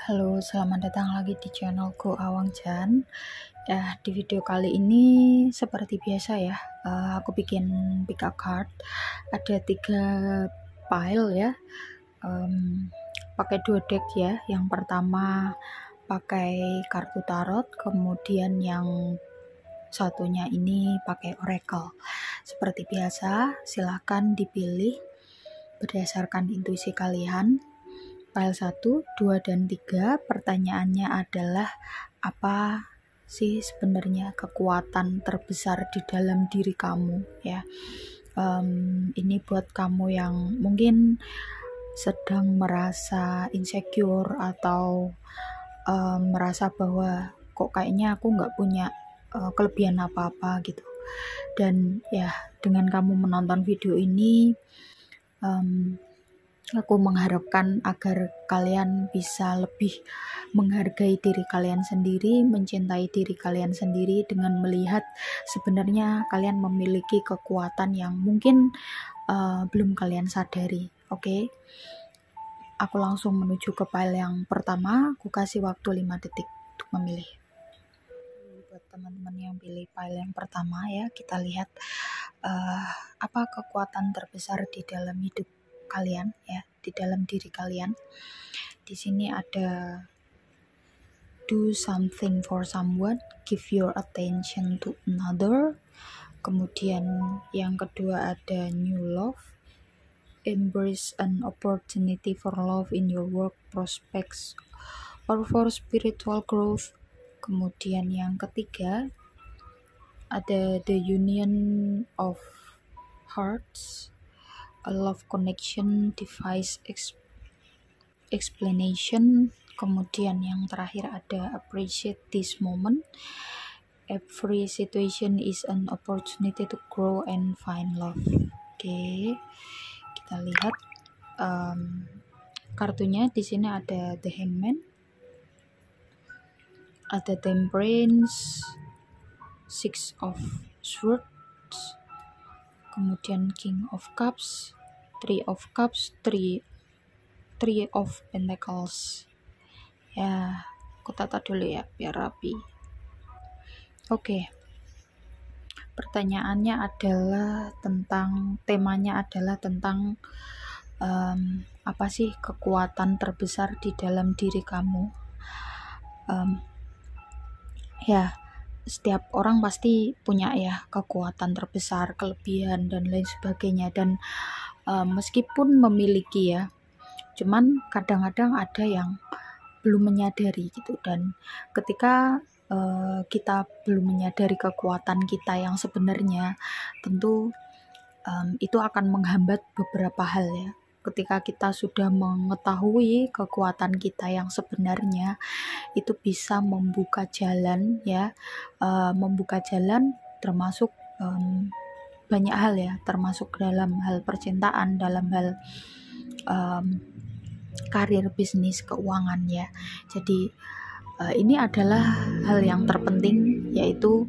Halo, selamat datang lagi di channelku Awang Jan. Ya, di video kali ini seperti biasa ya, aku bikin pick up card. Ada 3 pile ya, pakai 2 deck ya. Yang pertama pakai kartu tarot, kemudian yang satunya ini pakai oracle. Seperti biasa, silahkan dipilih berdasarkan intuisi kalian. File 1, 2, dan 3, pertanyaannya adalah apa sih sebenarnya kekuatan terbesar di dalam diri kamu ya. Ini buat kamu yang mungkin sedang merasa insecure atau merasa bahwa kok kayaknya aku nggak punya kelebihan apa-apa gitu. Dan ya, dengan kamu menonton video ini, aku mengharapkan agar kalian bisa lebih menghargai diri kalian sendiri, mencintai diri kalian sendiri dengan melihat sebenarnya kalian memiliki kekuatan yang mungkin belum kalian sadari. Oke? Aku langsung menuju ke file yang pertama. Aku kasih waktu 5 detik untuk memilih. Buat teman-teman yang pilih file yang pertama ya, kita lihat apa kekuatan terbesar di dalam hidup kalian ya, di dalam diri kalian. Di sini ada do something for someone, give your attention to another. Kemudian yang kedua ada new love, embrace an opportunity for love in your work prospects or for spiritual growth. Kemudian yang ketiga ada the union of hearts, a love connection device explanation. Kemudian yang terakhir ada appreciate this moment, every situation is an opportunity to grow and find love. Oke, kita lihat kartunya. Di sini ada the hangman, ada temperance, six of swords, kemudian king of cups, three of cups, three of pentacles. Ya, aku tata dulu ya biar rapi. Oke. Pertanyaannya adalah temanya adalah tentang apa sih kekuatan terbesar di dalam diri kamu. Ya, setiap orang pasti punya ya kekuatan terbesar, kelebihan dan lain sebagainya, dan meskipun memiliki ya, cuman kadang-kadang ada yang belum menyadari gitu. Dan ketika kita belum menyadari kekuatan kita yang sebenarnya, tentu itu akan menghambat beberapa hal ya. Ketika kita sudah mengetahui kekuatan kita yang sebenarnya, itu bisa membuka jalan ya, membuka jalan termasuk banyak hal ya, termasuk dalam hal percintaan, dalam hal karir, bisnis, keuangan ya. Jadi ini adalah hal yang terpenting, yaitu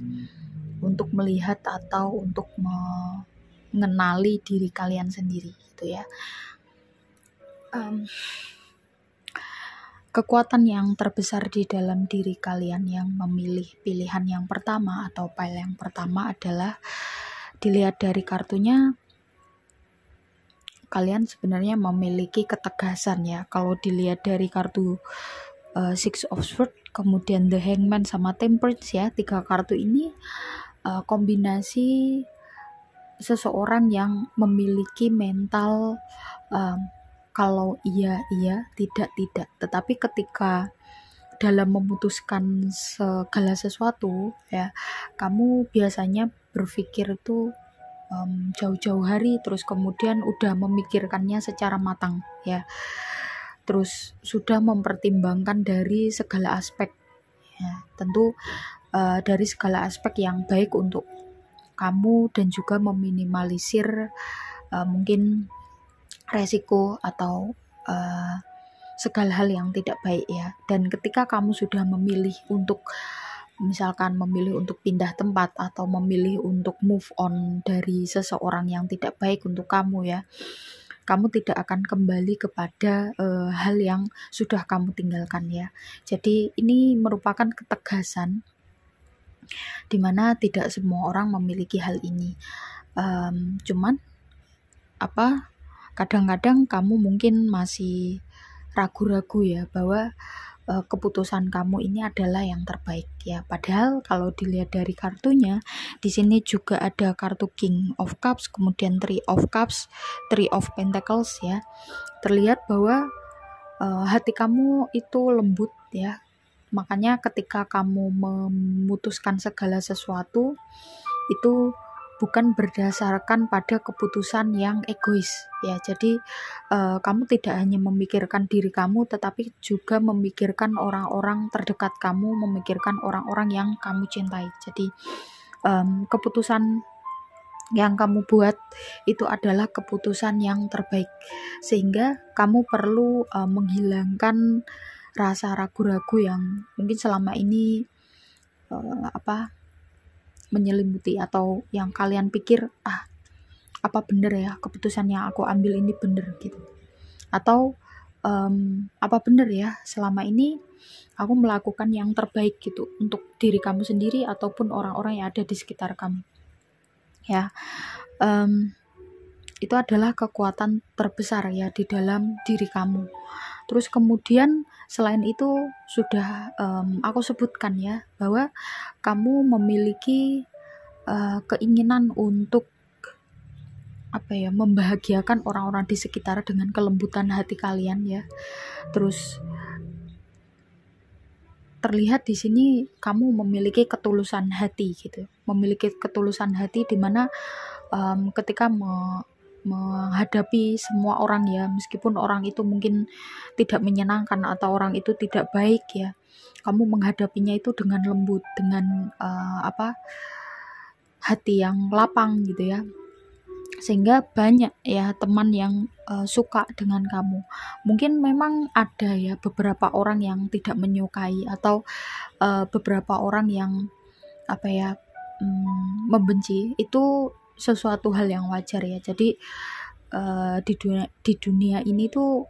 untuk melihat atau untuk mengenali diri kalian sendiri gitu ya. Kekuatan yang terbesar di dalam diri kalian yang memilih pilihan yang pertama atau file yang pertama adalah, dilihat dari kartunya, kalian sebenarnya memiliki ketegasan ya. Kalau dilihat dari kartu six of swords, kemudian the hangman sama temperance ya, 3 kartu ini kombinasi seseorang yang memiliki mental kalau iya, tidak. Tetapi ketika dalam memutuskan segala sesuatu ya, kamu biasanya berpikir itu jauh-jauh hari, terus kemudian udah memikirkannya secara matang ya, terus sudah mempertimbangkan dari segala aspek ya, tentu dari segala aspek yang baik untuk kamu, dan juga meminimalisir mungkin resiko atau segala hal yang tidak baik ya. Dan ketika kamu sudah memilih untuk, misalkan memilih untuk pindah tempat atau memilih untuk move on dari seseorang yang tidak baik untuk kamu ya, kamu tidak akan kembali kepada hal yang sudah kamu tinggalkan ya. Jadi ini merupakan ketegasan dimana tidak semua orang memiliki hal ini. Cuman kadang-kadang kamu mungkin masih ragu-ragu ya bahwa keputusan kamu ini adalah yang terbaik ya. Padahal kalau dilihat dari kartunya, di sini juga ada kartu King of Cups, kemudian Three of Cups, Three of Pentacles ya. Terlihat bahwa hati kamu itu lembut ya. Makanya ketika kamu memutuskan segala sesuatu itu bukan berdasarkan pada keputusan yang egois ya. Jadi kamu tidak hanya memikirkan diri kamu, tetapi juga memikirkan orang-orang terdekat kamu, memikirkan orang-orang yang kamu cintai. Jadi keputusan yang kamu buat itu adalah keputusan yang terbaik, sehingga kamu perlu menghilangkan rasa ragu-ragu yang mungkin selama ini menyelimuti, atau yang kalian pikir apa bener ya keputusan yang aku ambil ini bener gitu, atau apa bener ya selama ini aku melakukan yang terbaik gitu untuk diri kamu sendiri ataupun orang-orang yang ada di sekitar kamu ya. Itu adalah kekuatan terbesar ya di dalam diri kamu. Terus kemudian selain itu sudah aku sebutkan ya bahwa kamu memiliki keinginan untuk membahagiakan orang-orang di sekitar dengan kelembutan hati kalian ya. Terus terlihat di sini kamu memiliki ketulusan hati gitu, memiliki ketulusan hati di mana ketika menghadapi semua orang ya, meskipun orang itu mungkin tidak menyenangkan atau orang itu tidak baik ya, kamu menghadapinya itu dengan lembut, dengan hati yang lapang gitu ya, sehingga banyak ya teman yang suka dengan kamu. Mungkin memang ada ya beberapa orang yang tidak menyukai, atau beberapa orang yang membenci. Itu sesuatu hal yang wajar ya. Jadi di dunia ini tuh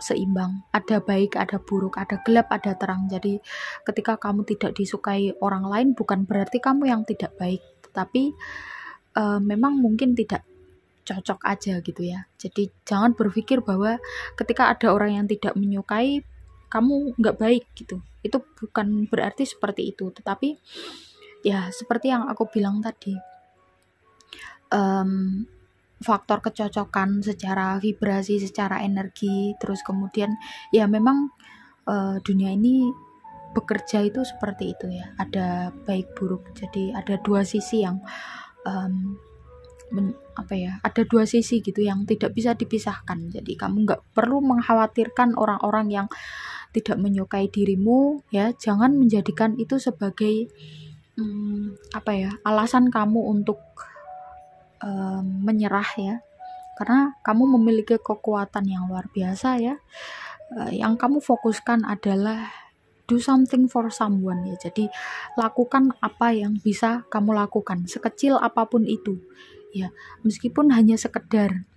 seimbang, ada baik, ada buruk, ada gelap, ada terang. Jadi ketika kamu tidak disukai orang lain bukan berarti kamu yang tidak baik, tetapi memang mungkin tidak cocok aja gitu ya. Jadi jangan berpikir bahwa ketika ada orang yang tidak menyukai kamu nggak baik gitu. Itu bukan berarti seperti itu, tetapi ya seperti yang aku bilang tadi, faktor kecocokan secara vibrasi, secara energi. Terus kemudian ya memang dunia ini bekerja itu seperti itu ya, ada baik buruk. Jadi ada dua sisi yang ada dua sisi gitu yang tidak bisa dipisahkan. Jadi kamu nggak perlu mengkhawatirkan orang-orang yang tidak menyukai dirimu ya. Jangan menjadikan itu sebagai alasan kamu untuk menyerah ya, karena kamu memiliki kekuatan yang luar biasa ya. Yang kamu fokuskan adalah do something for someone ya. Jadi lakukan apa yang bisa kamu lakukan, sekecil apapun itu ya, meskipun hanya sekedar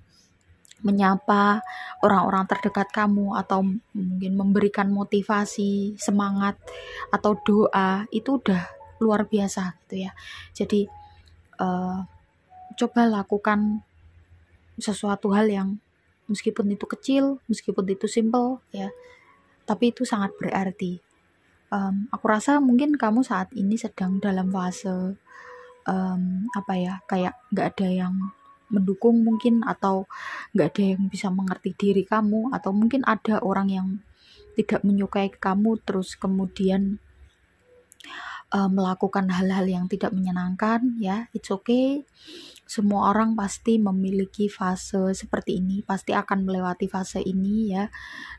menyapa orang-orang terdekat kamu, atau mungkin memberikan motivasi, semangat, atau doa, itu udah luar biasa gitu ya. Jadi coba lakukan sesuatu hal yang meskipun itu kecil, meskipun itu simple ya, tapi itu sangat berarti. Aku rasa mungkin kamu saat ini sedang dalam fase kayak nggak ada yang mendukung mungkin, atau nggak ada yang bisa mengerti diri kamu, atau mungkin ada orang yang tidak menyukai kamu, terus kemudian melakukan hal-hal yang tidak menyenangkan ya. It's okay, semua orang pasti memiliki fase seperti ini, pasti akan melewati fase ini ya.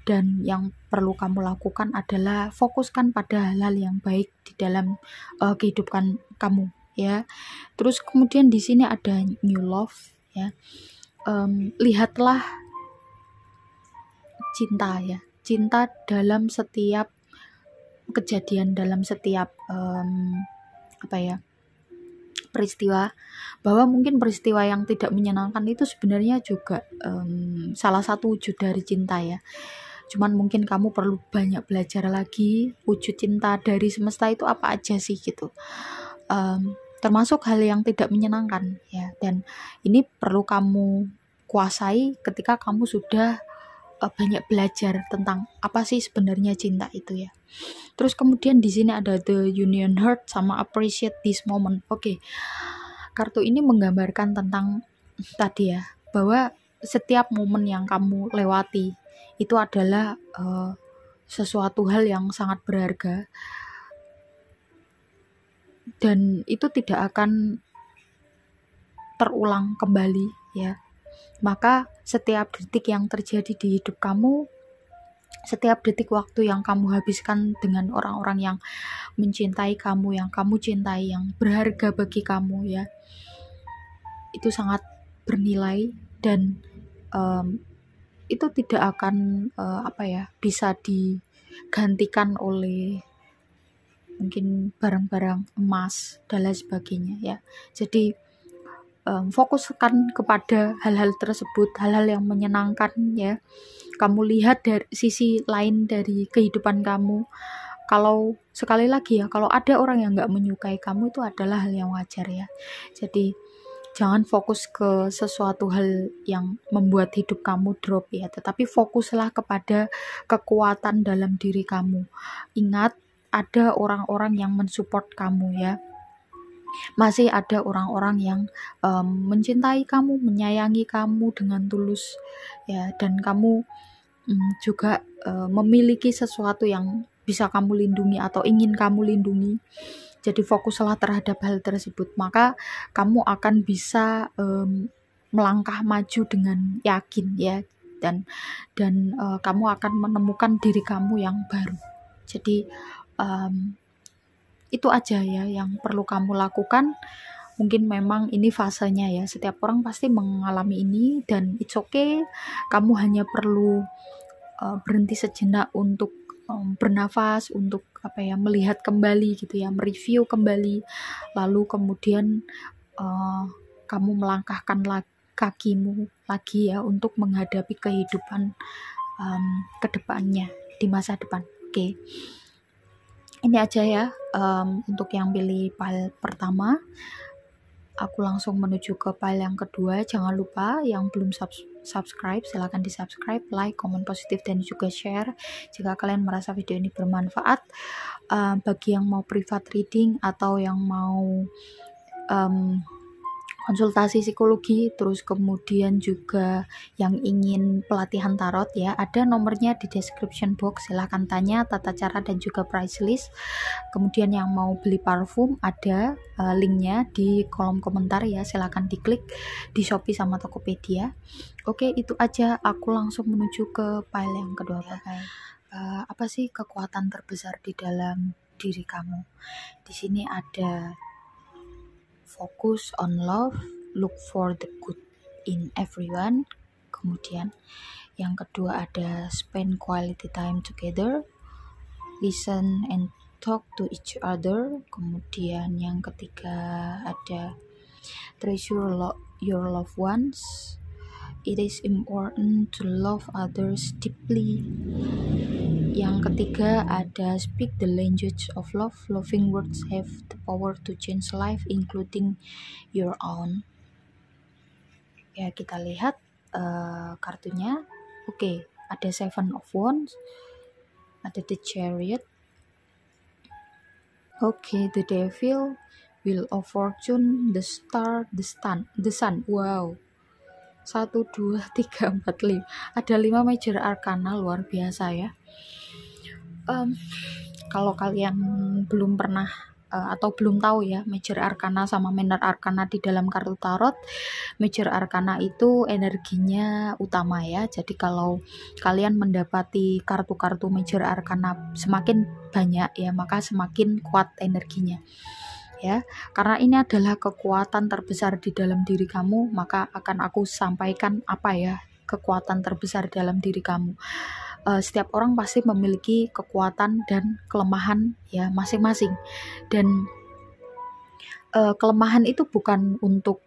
Dan yang perlu kamu lakukan adalah fokuskan pada hal-hal yang baik di dalam kehidupan kamu ya. Terus kemudian di sini ada new love ya. Lihatlah cinta ya, cinta dalam setiap kejadian, dalam setiap peristiwa, bahwa mungkin peristiwa yang tidak menyenangkan itu sebenarnya juga salah satu wujud dari cinta ya. Cuman mungkin kamu perlu banyak belajar lagi wujud cinta dari semesta itu apa aja sih gitu. Termasuk hal yang tidak menyenangkan ya, dan ini perlu kamu kuasai ketika kamu sudah banyak belajar tentang apa sih sebenarnya cinta itu ya. Terus kemudian di sini ada the union heart sama appreciate this moment. Oke. Kartu ini menggambarkan tentang tadi ya, bahwa setiap momen yang kamu lewati itu adalah sesuatu hal yang sangat berharga, dan itu tidak akan terulang kembali ya. Maka setiap detik yang terjadi di hidup kamu, setiap detik waktu yang kamu habiskan dengan orang-orang yang mencintai kamu, yang kamu cintai, yang berharga bagi kamu ya, itu sangat bernilai, dan itu tidak akan bisa digantikan oleh mungkin barang-barang emas dan lain sebagainya ya. Jadi fokuskan kepada hal-hal tersebut, hal-hal yang menyenangkan ya. Kamu lihat dari sisi lain dari kehidupan kamu. Kalau sekali lagi ya, kalau ada orang yang gak menyukai kamu, itu adalah hal yang wajar ya. Jadi jangan fokus ke sesuatu hal yang membuat hidup kamu drop ya, tetapi fokuslah kepada kekuatan dalam diri kamu. Ingat, ada orang-orang yang mensupport kamu ya. Masih ada orang-orang yang mencintai kamu, menyayangi kamu dengan tulus ya, dan kamu juga memiliki sesuatu yang bisa kamu lindungi atau ingin kamu lindungi. Jadi fokuslah terhadap hal tersebut, maka kamu akan bisa melangkah maju dengan yakin ya, dan kamu akan menemukan diri kamu yang baru. Jadi itu aja ya yang perlu kamu lakukan. Mungkin memang ini fasenya ya, setiap orang pasti mengalami ini, dan it's okay. Kamu hanya perlu berhenti sejenak untuk bernafas, untuk melihat kembali gitu ya, mereview kembali, lalu kemudian kamu melangkahkan kakimu lagi ya untuk menghadapi kehidupan kedepannya di masa depan. Oke. Ini aja ya untuk yang pilih pile pertama. Aku langsung menuju ke pile yang kedua. Jangan lupa yang belum subscribe, silahkan di subscribe, like, komen positif, dan juga share jika kalian merasa video ini bermanfaat. Bagi yang mau private reading atau yang mau konsultasi psikologi, terus kemudian juga yang ingin pelatihan tarot ya, ada nomornya di description box, silahkan tanya tata cara dan juga price list. Kemudian yang mau beli parfum, ada linknya di kolom komentar ya, silahkan diklik di Shopee sama Tokopedia. Oke, itu aja, aku langsung menuju ke pile yang kedua ya. Apa sih kekuatan terbesar di dalam diri kamu? Di sini ada focus on love, look for the good in everyone. Kemudian yang kedua ada spend quality time together, listen and talk to each other. Kemudian yang ketiga ada treasure your loved ones. It is important to love others deeply. Yang ketiga ada speak the language of love. Loving words have the power to change life, including your own. Ya, kita lihat kartunya. Oke, ada Seven of Wands, ada the Chariot. Oke, the Devil, Wheel of Fortune, the Star, the Sun. Wow. 1, 2, 3, 4, 5. Ada 5 major arcana, luar biasa ya. Kalau kalian belum pernah atau belum tahu ya major arcana sama minor arcana di dalam kartu tarot, major arcana itu energinya utama ya. Jadi kalau kalian mendapati kartu-kartu major arcana semakin banyak ya, maka semakin kuat energinya ya, karena ini adalah kekuatan terbesar di dalam diri kamu. Maka akan aku sampaikan apa ya kekuatan terbesar dalam diri kamu. Setiap orang pasti memiliki kekuatan dan kelemahan ya masing-masing, dan kelemahan itu bukan untuk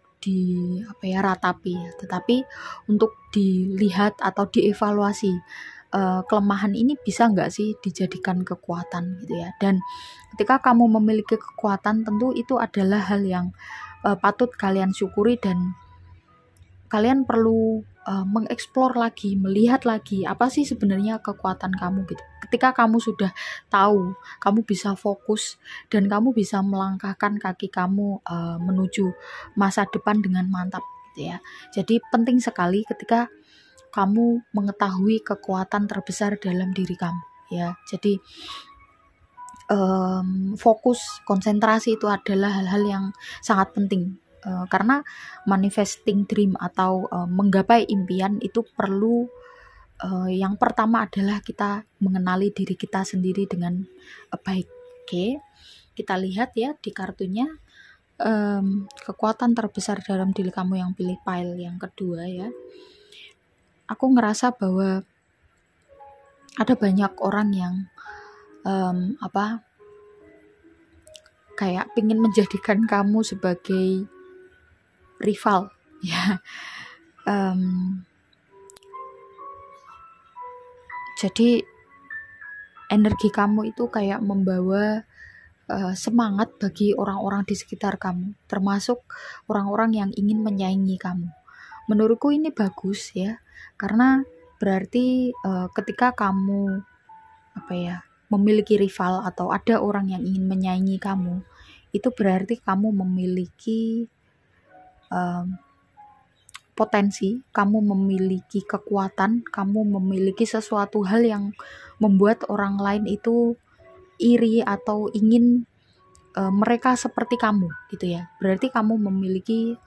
ratapi ya, tetapi untuk dilihat atau dievaluasi. Kelemahan ini bisa nggak sih dijadikan kekuatan gitu ya. Dan ketika kamu memiliki kekuatan, tentu itu adalah hal yang patut kalian syukuri, dan kalian perlu mengeksplor lagi, melihat lagi apa sih sebenarnya kekuatan kamu gitu. Ketika kamu sudah tahu, kamu bisa fokus dan kamu bisa melangkahkan kaki kamu menuju masa depan dengan mantap gitu ya. Jadi penting sekali ketika kamu mengetahui kekuatan terbesar dalam diri kamu ya. Jadi fokus, konsentrasi itu adalah hal-hal yang sangat penting. Karena manifesting dream atau menggapai impian itu perlu yang pertama adalah kita mengenali diri kita sendiri dengan baik. Oke, kita lihat ya di kartunya, kekuatan terbesar dalam diri kamu yang pilih pile yang kedua ya. Aku ngerasa bahwa ada banyak orang yang kayak pingin menjadikan kamu sebagai rival ya. Jadi energi kamu itu kayak membawa semangat bagi orang-orang di sekitar kamu, termasuk orang-orang yang ingin menyaingi kamu. Menurutku ini bagus ya, karena berarti ketika kamu memiliki rival atau ada orang yang ingin menyaingi kamu, itu berarti kamu memiliki potensi, kamu memiliki kekuatan, kamu memiliki sesuatu hal yang membuat orang lain itu iri atau ingin mereka seperti kamu gitu ya. Berarti kamu memiliki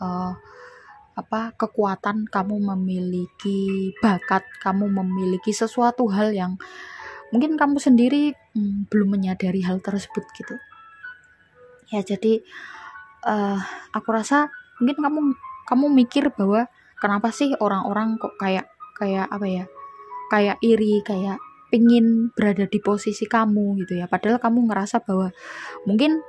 kekuatan, kamu memiliki bakat, kamu memiliki sesuatu hal yang mungkin kamu sendiri belum menyadari hal tersebut gitu ya. Jadi aku rasa mungkin kamu mikir bahwa kenapa sih orang-orang kok kayak iri, kayak pingin berada di posisi kamu gitu ya. Padahal kamu ngerasa bahwa mungkin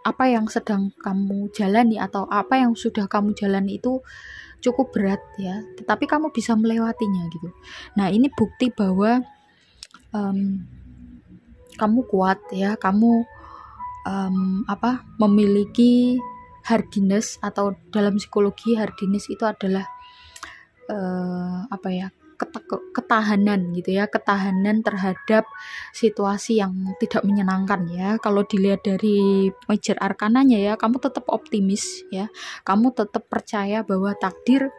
apa yang sedang kamu jalani atau apa yang sudah kamu jalani itu cukup berat ya, tetapi kamu bisa melewatinya gitu. Nah, ini bukti bahwa kamu kuat ya, kamu memiliki hardiness, atau dalam psikologi hardiness itu adalah ketahanan gitu ya, ketahanan terhadap situasi yang tidak menyenangkan ya. Kalau dilihat dari major arkananya ya, kamu tetap optimis ya, kamu tetap percaya bahwa takdir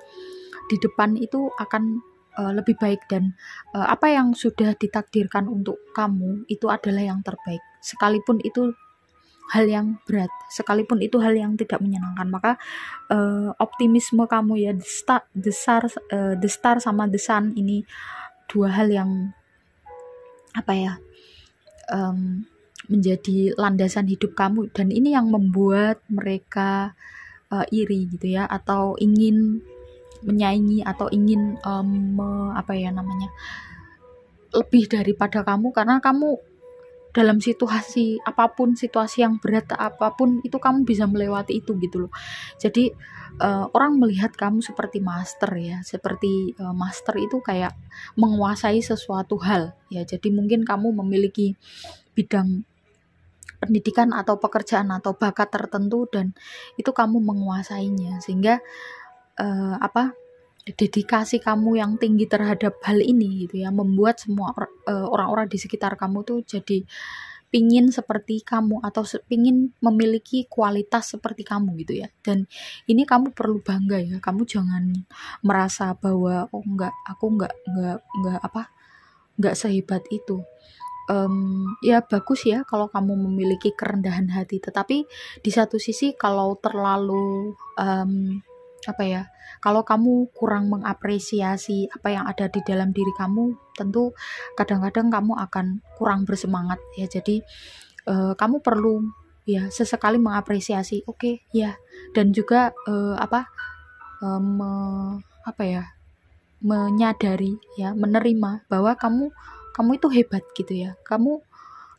di depan itu akan lebih baik, dan apa yang sudah ditakdirkan untuk kamu itu adalah yang terbaik, sekalipun itu hal yang berat, sekalipun itu hal yang tidak menyenangkan. Maka optimisme kamu ya, the star sama the sun, ini dua hal yang menjadi landasan hidup kamu, dan ini yang membuat mereka iri gitu ya, atau ingin menyaingi, atau ingin lebih daripada kamu, karena kamu dalam situasi apapun, situasi yang berat apapun itu kamu bisa melewati itu gitu loh. Jadi orang melihat kamu seperti master ya, seperti master itu kayak menguasai sesuatu hal ya. Jadi mungkin kamu memiliki bidang pendidikan atau pekerjaan atau bakat tertentu, dan itu kamu menguasainya, sehingga dedikasi kamu yang tinggi terhadap hal ini gitu ya, membuat semua orang-orang di sekitar kamu tuh jadi pingin seperti kamu, atau pingin memiliki kualitas seperti kamu gitu ya. Dan ini kamu perlu bangga ya, kamu jangan merasa bahwa aku nggak sehebat itu. Ya bagus ya kalau kamu memiliki kerendahan hati, tetapi di satu sisi kalau terlalu kalau kamu kurang mengapresiasi apa yang ada di dalam diri kamu, tentu kadang-kadang kamu akan kurang bersemangat ya. Jadi kamu perlu ya sesekali mengapresiasi, oke ya, dan juga menyadari ya, menerima bahwa kamu itu hebat gitu ya. Kamu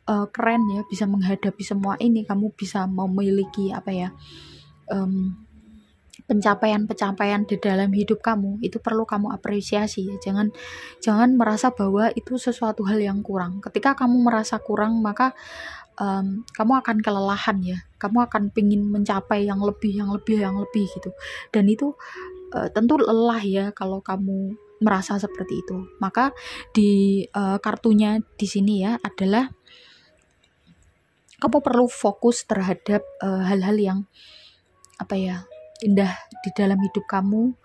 keren ya, bisa menghadapi semua ini, kamu bisa memiliki apa ya, pencapaian-pencapaian di dalam hidup kamu, itu perlu kamu apresiasi ya. Jangan merasa bahwa itu sesuatu hal yang kurang. Ketika kamu merasa kurang, maka kamu akan kelelahan ya. Kamu akan pingin mencapai yang lebih gitu. Dan itu tentu lelah ya kalau kamu merasa seperti itu. Maka di kartunya di sini ya adalah kamu perlu fokus terhadap hal-hal yang apa ya, indah di dalam hidup kamu,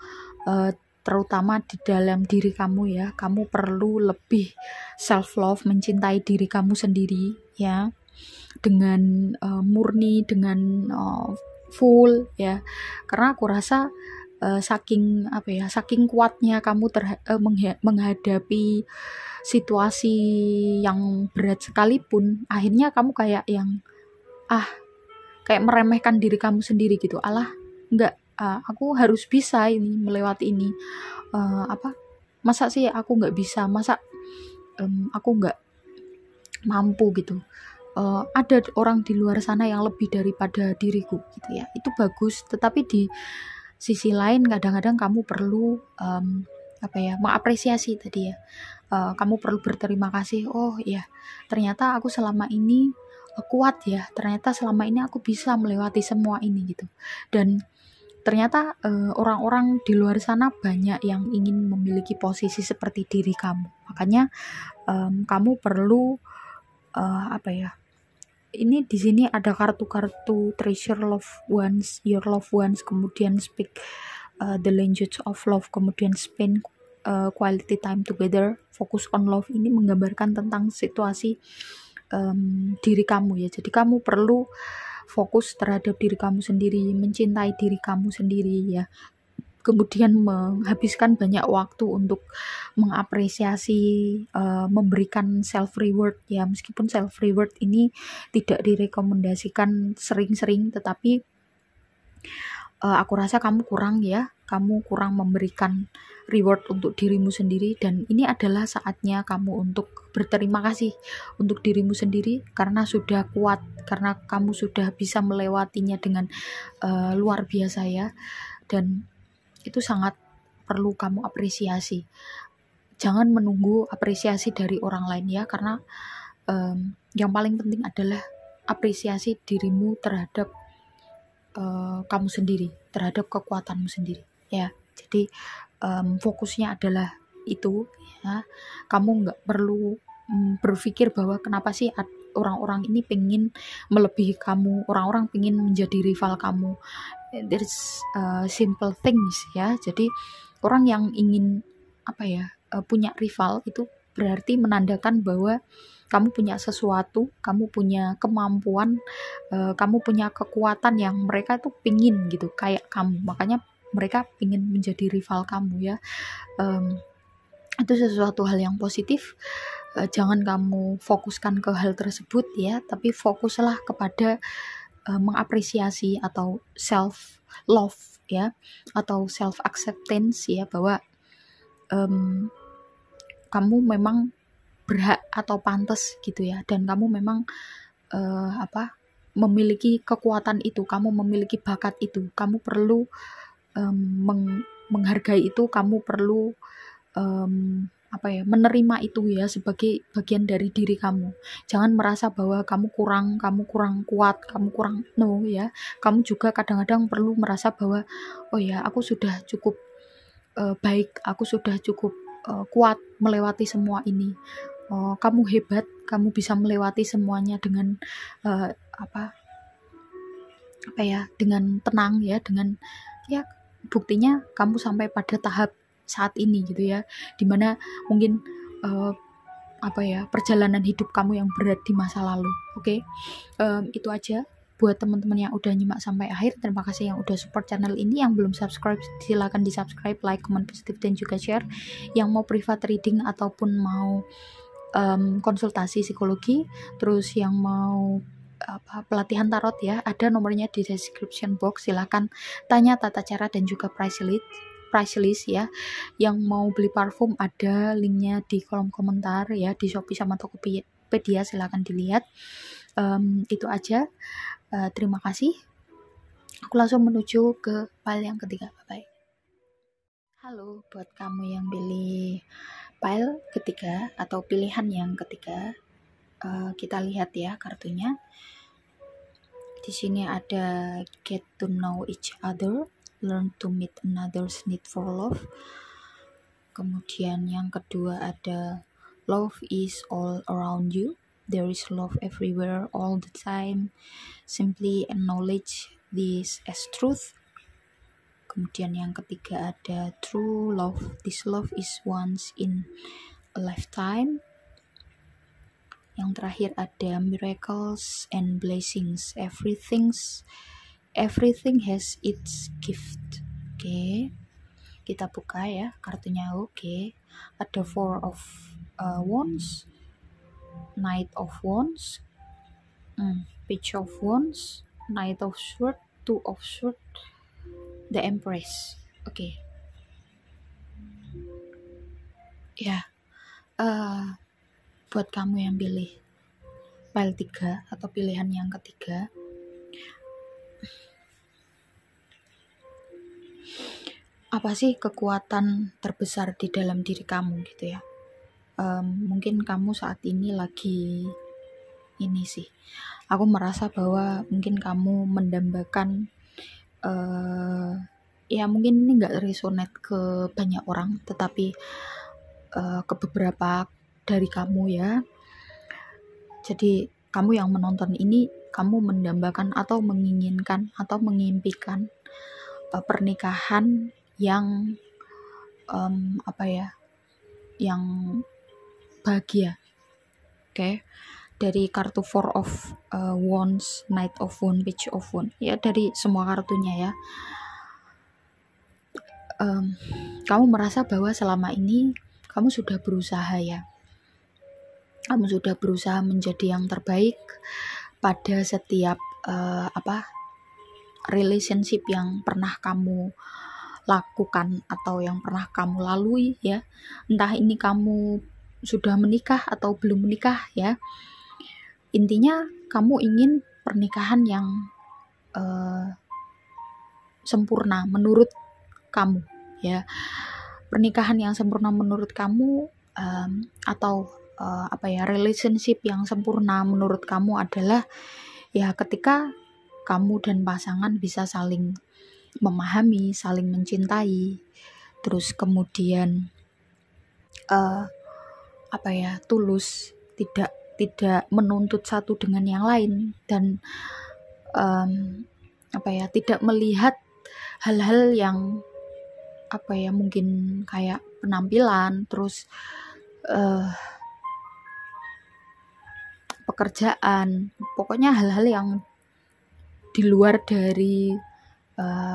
terutama di dalam diri kamu ya. Kamu perlu lebih self love, mencintai diri kamu sendiri ya, dengan murni, dengan full ya. Karena aku rasa saking apa ya, saking kuatnya kamu menghadapi situasi yang berat sekalipun, akhirnya kamu kayak yang kayak meremehkan diri kamu sendiri gitu. Alah, enggak, aku harus bisa ini melewati ini. Masa sih aku nggak bisa, masa aku nggak mampu gitu. Ada orang di luar sana yang lebih daripada diriku gitu ya. Itu bagus, tetapi di sisi lain kadang-kadang kamu perlu mengapresiasi tadi ya. Kamu perlu berterima kasih. Oh ya, ternyata aku selama ini kuat ya, ternyata selama ini aku bisa melewati semua ini gitu. Dan ternyata orang-orang di luar sana banyak yang ingin memiliki posisi seperti diri kamu. Makanya kamu perlu ini di sini ada kartu-kartu treasure love ones, your loved ones, kemudian speak the language of love, kemudian spend quality time together, focus on love. Ini menggambarkan tentang situasi diri kamu ya. Jadi kamu perlu fokus terhadap diri kamu sendiri, mencintai diri kamu sendiri ya. Kemudian menghabiskan banyak waktu untuk mengapresiasi, memberikan self reward ya. Meskipun self reward ini tidak direkomendasikan sering-sering, tetapi aku rasa kamu kurang ya, kamu kurang memberikan reward untuk dirimu sendiri. Dan ini adalah saatnya kamu untuk berterima kasih untuk dirimu sendiri karena sudah kuat, karena kamu sudah bisa melewatinya dengan luar biasa ya. Dan itu sangat perlu kamu apresiasi. Jangan menunggu apresiasi dari orang lain ya, karena yang paling penting adalah apresiasi dirimu terhadap kamu sendiri, terhadap kekuatanmu sendiri ya. Jadi fokusnya adalah itu ya. Kamu nggak perlu berpikir bahwa kenapa sih orang-orang ini pengen melebihi kamu, orang-orang pengen menjadi rival kamu. There's simple things ya. Jadi orang yang ingin punya rival itu berarti menandakan bahwa kamu punya sesuatu, kamu punya kemampuan, kamu punya kekuatan yang mereka tuh pingin gitu kayak kamu. Makanya mereka pingin menjadi rival kamu ya. Itu sesuatu hal yang positif. Jangan kamu fokuskan ke hal tersebut ya, tapi fokuslah kepada mengapresiasi atau self love ya, atau self acceptance ya, bahwa kamu memang berhak atau pantas gitu ya, dan kamu memang memiliki kekuatan itu, kamu memiliki bakat itu, kamu perlu menghargai itu, kamu perlu menerima itu ya sebagai bagian dari diri kamu. Jangan merasa bahwa kamu kurang kuat, kamu kurang, no ya. Kamu juga kadang-kadang perlu merasa bahwa oh ya, aku sudah cukup baik, aku sudah cukup kuat melewati semua ini. Kamu hebat, kamu bisa melewati semuanya dengan dengan tenang ya, dengan ya buktinya kamu sampai pada tahap saat ini gitu ya, dimana mungkin perjalanan hidup kamu yang berat di masa lalu. Oke. Itu aja buat teman-teman yang udah nyimak sampai akhir. Terima kasih yang udah support channel ini. Yang belum subscribe silakan di subscribe, like, comment positif, dan juga share. Yang mau private reading ataupun mau konsultasi psikologi, terus yang mau pelatihan tarot ya, ada nomornya di description box. Silahkan tanya tata cara dan juga price list ya. Yang mau beli parfum ada linknya di kolom komentar ya, di Shopee sama Tokopedia Tokopedia, silahkan dilihat. Itu aja. Terima kasih. Aku langsung menuju ke file yang ketiga. Bye-bye. Halo buat kamu yang pilih file ketiga atau pilihan yang ketiga. Kita lihat ya kartunya. Di sini ada get to know each other, learn to meet another's need for love. Kemudian yang kedua ada love is all around you. There is love everywhere all the time. Simply acknowledge this as truth. Kemudian yang ketiga ada true love. This love is once in a lifetime. Yang terakhir ada miracles and blessings. Everything has its gift. Oke. Kita buka ya kartunya. Oke. Ada Four of Wands, Knight of Wands, Page of Wands, Knight of Swords, Two of Swords, The Empress. Oke. Ya. Buat kamu yang pilih file 3 atau pilihan yang ketiga, apa sih kekuatan terbesar di dalam diri kamu gitu ya? Mungkin kamu saat ini lagi ini sih. Aku merasa bahwa mungkin kamu mendambakan ya mungkin ini nggak resonate ke banyak orang, tetapi ke beberapa dari kamu ya. Jadi kamu yang menonton ini, kamu mendambakan atau menginginkan atau mengimpikan pernikahan yang yang bahagia. Oke. Dari kartu Four of Wands, Knight of Wands, Page of Wands, ya dari semua kartunya ya. Kamu merasa bahwa selama ini kamu sudah berusaha ya. Kamu sudah berusaha menjadi yang terbaik pada setiap relationship yang pernah kamu lakukan atau yang pernah kamu lalui ya. Entah ini kamu sudah menikah atau belum menikah ya. Intinya kamu ingin pernikahan yang sempurna menurut kamu ya. Pernikahan yang sempurna menurut kamu atau relationship yang sempurna menurut kamu adalah ya ketika kamu dan pasangan bisa saling memahami, saling mencintai, terus kemudian tulus, tidak menuntut satu dengan yang lain, dan tidak melihat hal-hal yang mungkin kayak penampilan, terus pekerjaan, pokoknya hal-hal yang di luar dari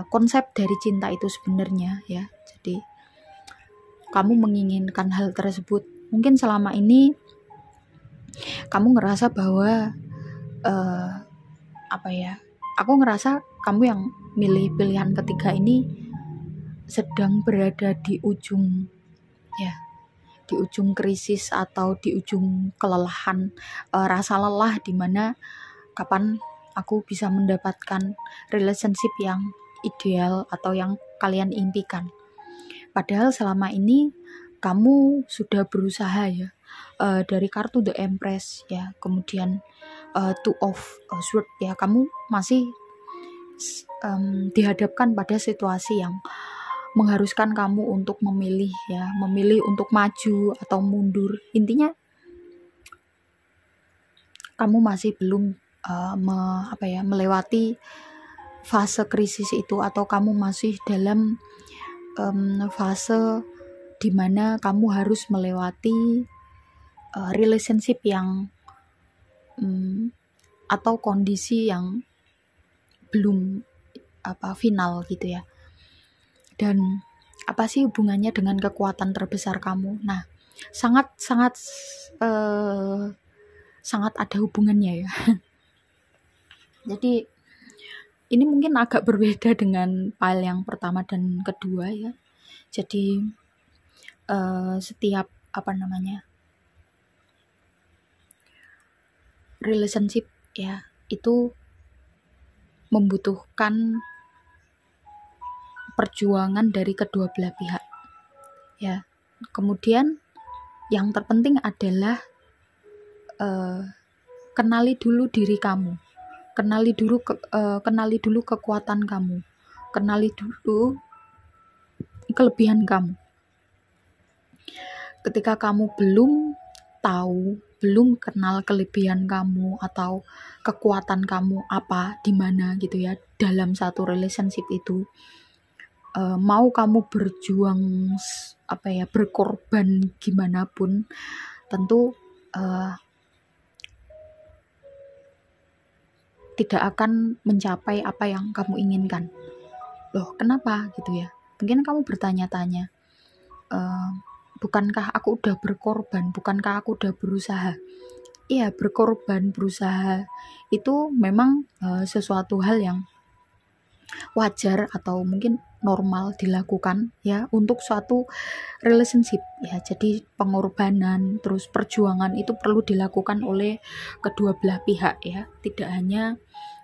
konsep dari cinta itu sebenarnya ya. Jadi kamu menginginkan hal tersebut. Mungkin selama ini kamu ngerasa bahwa aku ngerasa kamu yang milih pilihan ketiga ini sedang berada di ujung krisis atau di ujung kelelahan, rasa lelah, dimana kapan aku bisa mendapatkan relationship yang ideal atau yang kalian impikan. Padahal selama ini kamu sudah berusaha ya, dari kartu The Empress ya, kemudian Two of Swords ya, kamu masih dihadapkan pada situasi yang mengharuskan kamu untuk memilih untuk maju atau mundur. Intinya kamu masih belum melewati fase krisis itu, atau kamu masih dalam fase dimana kamu harus melewati relationship yang atau kondisi yang belum final gitu ya. Dan apa sih hubungannya dengan kekuatan terbesar kamu? Nah, sangat ada hubungannya ya. Jadi ini mungkin agak berbeda dengan file yang pertama dan kedua ya. Jadi setiap relationship ya itu membutuhkan perjuangan dari kedua belah pihak ya. Kemudian yang terpenting adalah kenali dulu diri kamu, kenali dulu kekuatan kamu, kenali dulu kelebihan kamu. Ketika kamu belum tahu, belum kenal kelebihan kamu atau kekuatan kamu apa, di mana gitu ya dalam satu relationship itu, mau kamu berjuang berkorban gimana pun, tentu tidak akan mencapai apa yang kamu inginkan. Loh, kenapa gitu ya? Mungkin kamu bertanya-tanya, bukankah aku udah berkorban? Bukankah aku udah berusaha? Iya, berkorban, berusaha itu memang sesuatu hal yang wajar atau mungkin normal dilakukan ya untuk suatu relationship ya. Jadi pengorbanan terus perjuangan itu perlu dilakukan oleh kedua belah pihak ya, tidak hanya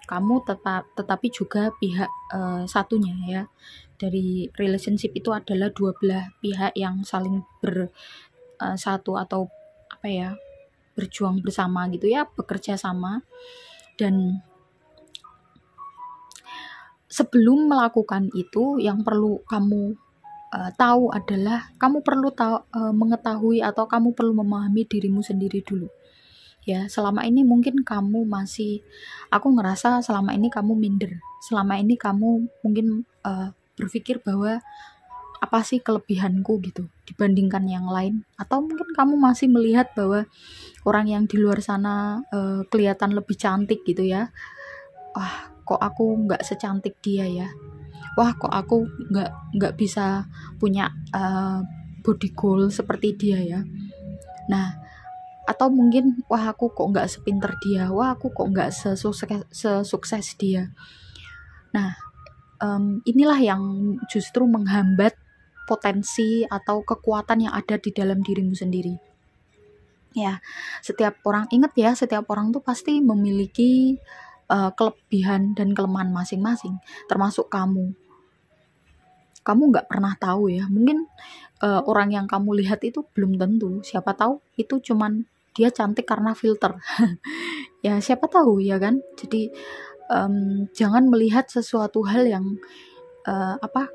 kamu tetapi juga pihak satunya ya. Dari relationship itu adalah dua belah pihak yang saling bersatu atau berjuang bersama gitu ya, bekerja sama. Dan sebelum melakukan itu, yang perlu kamu tahu adalah kamu perlu mengetahui atau kamu perlu memahami dirimu sendiri dulu. Ya, selama ini mungkin aku ngerasa selama ini kamu minder. Selama ini kamu mungkin berpikir bahwa apa sih kelebihanku gitu dibandingkan yang lain, atau mungkin kamu masih melihat bahwa orang yang di luar sana kelihatan lebih cantik gitu ya. Wah, kok aku nggak secantik dia ya. Wah, kok aku nggak bisa punya body goal seperti dia ya. Nah, atau mungkin wah aku kok nggak sepinter dia, wah aku kok nggak sesukses dia. Nah, inilah yang justru menghambat potensi atau kekuatan yang ada di dalam dirimu sendiri. Ya, setiap orang tuh pasti memiliki kelebihan dan kelemahan masing-masing, termasuk kamu. Kamu nggak pernah tahu ya, mungkin orang yang kamu lihat itu belum tentu, siapa tahu itu cuman dia cantik karena filter. Ya siapa tahu ya kan. Jadi jangan melihat sesuatu hal yang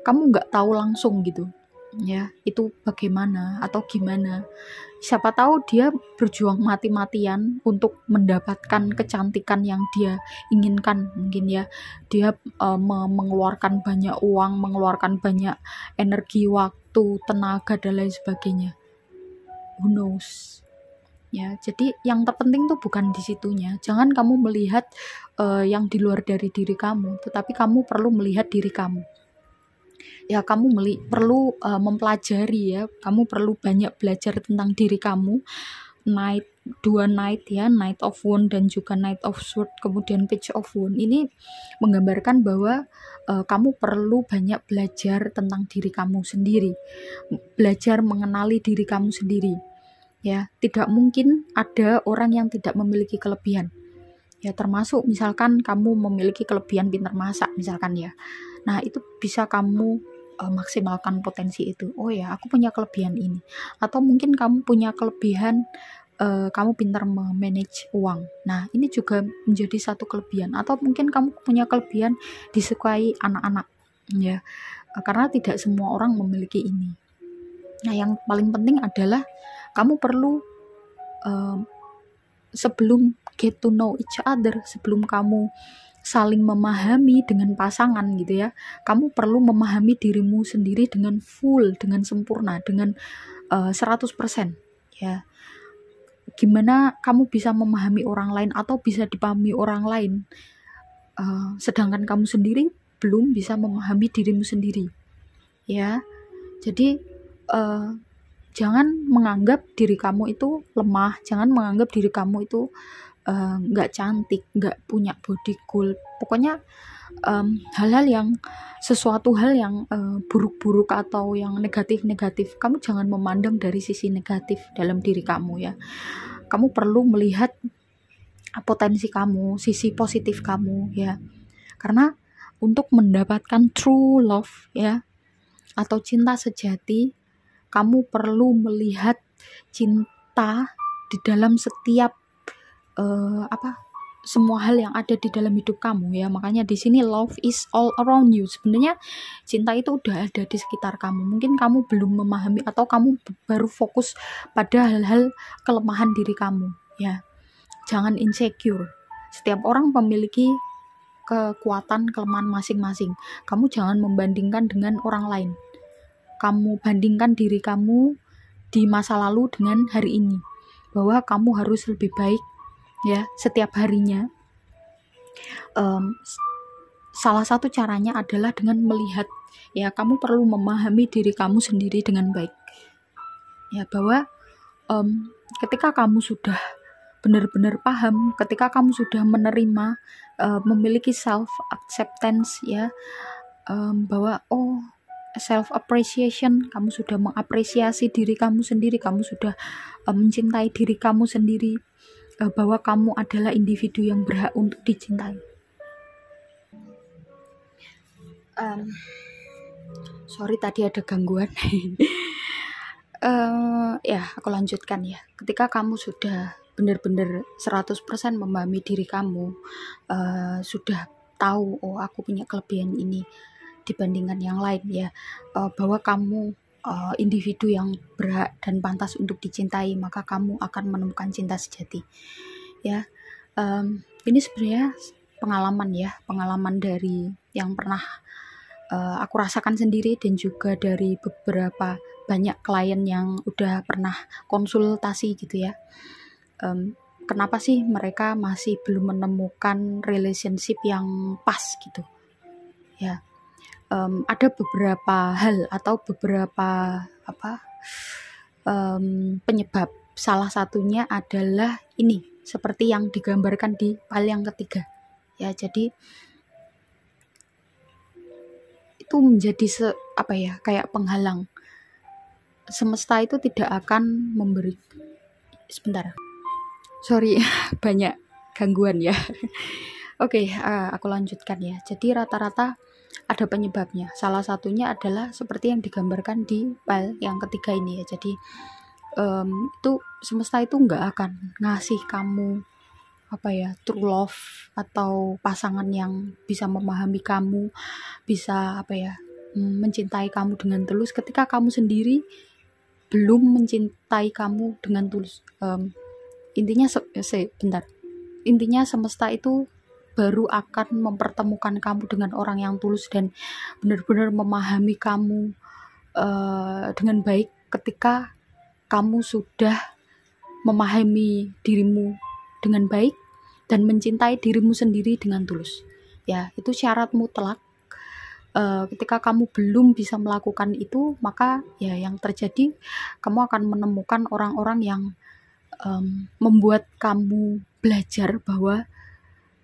kamu nggak tahu langsung gitu ya, itu bagaimana atau gimana. Siapa tahu dia berjuang mati-matian untuk mendapatkan kecantikan yang dia inginkan, mungkin ya dia mengeluarkan banyak uang, mengeluarkan banyak energi, waktu, tenaga dan lain sebagainya. Who knows ya. Jadi yang terpenting tuh bukan di situnya. Jangan kamu melihat yang di luar dari diri kamu, tetapi kamu perlu melihat diri kamu. Ya, kamu perlu mempelajari ya, kamu perlu banyak belajar tentang diri kamu. Dua night ya, Knight of Wands dan juga Knight of Swords, kemudian Page of Wands. Ini menggambarkan bahwa kamu perlu banyak belajar tentang diri kamu sendiri, belajar mengenali diri kamu sendiri. Ya, tidak mungkin ada orang yang tidak memiliki kelebihan. Ya, termasuk misalkan kamu memiliki kelebihan pintar masak misalkan ya. Nah, itu bisa kamu maksimalkan potensi itu. Oh ya, aku punya kelebihan ini. Atau mungkin kamu punya kelebihan kamu pintar memanage uang. Nah, ini juga menjadi satu kelebihan. Atau mungkin kamu punya kelebihan disukai anak-anak ya. Karena tidak semua orang memiliki ini. Nah, yang paling penting adalah kamu perlu sebelum get to know each other, sebelum kamu saling memahami dengan pasangan gitu ya, kamu perlu memahami dirimu sendiri dengan full, dengan sempurna, dengan 100% ya. Gimana kamu bisa memahami orang lain atau bisa dipahami orang lain sedangkan kamu sendiri belum bisa memahami dirimu sendiri ya. Jadi jangan menganggap diri kamu itu lemah, jangan menganggap diri kamu itu nggak cantik, nggak punya body goal. Pokoknya sesuatu hal yang buruk-buruk atau yang negatif-negatif, kamu jangan memandang dari sisi negatif dalam diri kamu ya. Kamu perlu melihat potensi kamu, sisi positif kamu ya. Karena untuk mendapatkan true love ya, atau cinta sejati, kamu perlu melihat cinta di dalam setiap semua hal yang ada di dalam hidup kamu ya. Makanya di sini love is all around you. Sebenarnya cinta itu udah ada di sekitar kamu. Mungkin kamu belum memahami atau kamu baru fokus pada hal-hal kelemahan diri kamu ya. Jangan insecure. Setiap orang memiliki kekuatan, kelemahan masing-masing. Kamu jangan membandingkan dengan orang lain. Kamu bandingkan diri kamu di masa lalu dengan hari ini, bahwa kamu harus lebih baik ya setiap harinya. Salah satu caranya adalah dengan melihat ya, kamu perlu memahami diri kamu sendiri dengan baik ya, bahwa ketika kamu sudah benar-benar paham, ketika kamu sudah menerima, memiliki self acceptance ya, bahwa self appreciation, kamu sudah mengapresiasi diri kamu sendiri, kamu sudah mencintai diri kamu sendiri, bahwa kamu adalah individu yang berhak untuk dicintai. Sorry tadi ada gangguan. Ya aku lanjutkan ya. Ketika kamu sudah benar-benar 100% memahami diri kamu, sudah tahu aku punya kelebihan ini dibandingkan yang lain ya, bahwa kamu individu yang berhak dan pantas untuk dicintai, maka kamu akan menemukan cinta sejati ya. Ini sebenarnya pengalaman dari yang pernah aku rasakan sendiri, dan juga dari beberapa banyak klien yang udah pernah konsultasi gitu ya. Kenapa sih mereka masih belum menemukan relationship yang pas gitu ya. Ada beberapa hal atau beberapa penyebab. Salah satunya adalah ini, seperti yang digambarkan di file yang ketiga ya. Jadi itu menjadi kayak penghalang. Semesta itu tidak akan memberi, sebentar, sorry banyak gangguan ya. Oke, aku lanjutkan ya. Jadi rata-rata ada penyebabnya. Salah satunya adalah seperti yang digambarkan di file yang ketiga ini ya. Jadi itu semesta itu nggak akan ngasih kamu true love atau pasangan yang bisa memahami kamu, bisa mencintai kamu dengan tulus ketika kamu sendiri belum mencintai kamu dengan tulus. Intinya semesta itu baru akan mempertemukan kamu dengan orang yang tulus dan benar-benar memahami kamu dengan baik ketika kamu sudah memahami dirimu dengan baik dan mencintai dirimu sendiri dengan tulus ya. Itu syarat mutlak. Ketika kamu belum bisa melakukan itu, maka ya yang terjadi, kamu akan menemukan orang-orang yang membuat kamu belajar bahwa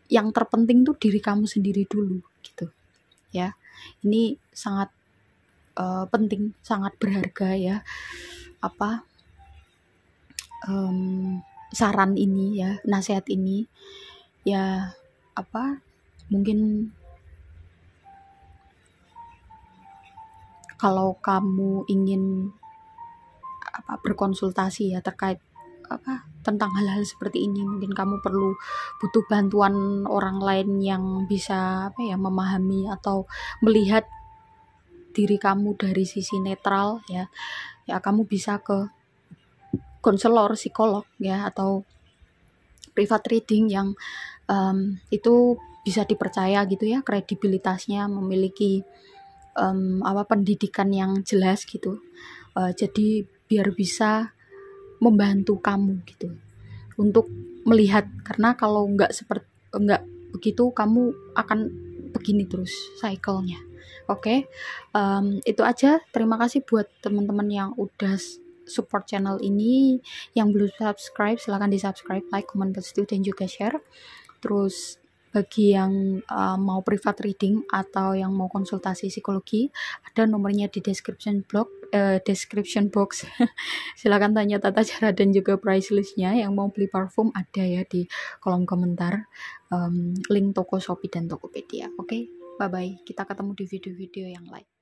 yang terpenting tuh diri kamu sendiri dulu gitu ya. Ini sangat penting, sangat berharga ya saran ini ya, nasihat ini ya. Mungkin kalau kamu ingin berkonsultasi ya terkait tentang hal-hal seperti ini, mungkin kamu butuh bantuan orang lain yang bisa memahami atau melihat diri kamu dari sisi netral ya. Kamu bisa ke konselor, psikolog ya, atau private reading yang itu bisa dipercaya gitu ya, kredibilitasnya, memiliki pendidikan yang jelas gitu. Jadi biar bisa membantu kamu gitu untuk melihat, karena kalau nggak begitu kamu akan begini terus cycle-nya. Oke, itu aja. Terima kasih buat teman-teman yang udah support channel ini. Yang belum subscribe silahkan di subscribe, like, comment, dan juga share. Terus bagi yang mau private reading atau yang mau konsultasi psikologi, ada nomornya di description blog. description box. Silahkan tanya tata cara dan juga price listnya. Yang mau beli parfum ada ya di kolom komentar, link toko Shopee dan Tokopedia. Oke, bye bye, kita ketemu di video-video yang lain.